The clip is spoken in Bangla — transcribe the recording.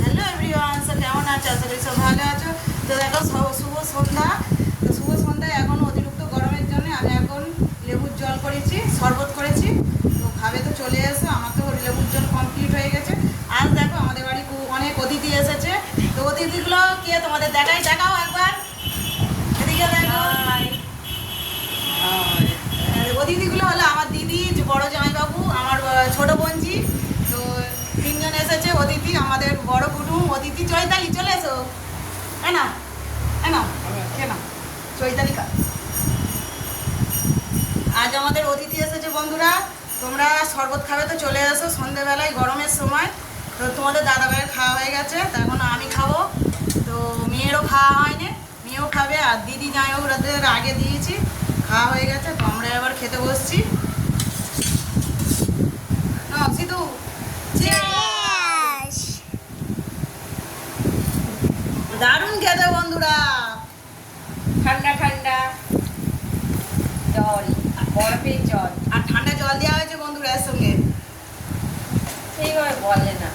হ্যালো এভরিওয়ান, সব কেমন আছো? আশা করি সব ভালো আছো। তো দেখো শুভ সন্ধ্যা। তো শুভ সন্ধ্যায় এখন অতিরিক্ত গরমের জন্য আমি এখন লেবুর জল করেছি, শরবত করেছি। তো খাবে তো চলে এসো, আমার তো লেবুর জল কমপ্লিট হয়ে গেছে। আজ দেখো আমাদের বাড়ি অনেক অতিথি এসেছে। তো অতিথিগুলো কে তোমাদের দেখাও একবার, এদিকে দেখো। অতিথিগুলো হলো আমার দিদি, বড় জামাইবাবু, আমার ছোট বোনজি। তো তিনজন এসেছে অতিথি, আমাদের বড় কুটুম অতিথি। চৈতালি চলে এসো, না কেন চৈতালি আজ আমাদের অতিথি এসেছে বন্ধুরা। তোমরা শরবত খাবে তো চলে এসো সন্ধেবেলায় গরমের সময়। তো তোমাদের দাদা ভাইয়ের খাওয়া হয়ে গেছে, তো এখন আমি খাবো। তো মেয়েরও খাওয়া হয়নি, মেয়েও খাবে। আর দিদি ওদের আগে দিয়েছি, খাওয়া হয়ে গেছে। তো আমরা এবার খেতে বসছি। না সিধু, দারুণ খেতে বন্ধুরা। ঠান্ডা ঠান্ডা জল আর বরফের জল। আর ঠান্ডা জল দেওয়া হয়েছে বন্ধুরা এর সঙ্গে। সেইভাবে বলে না।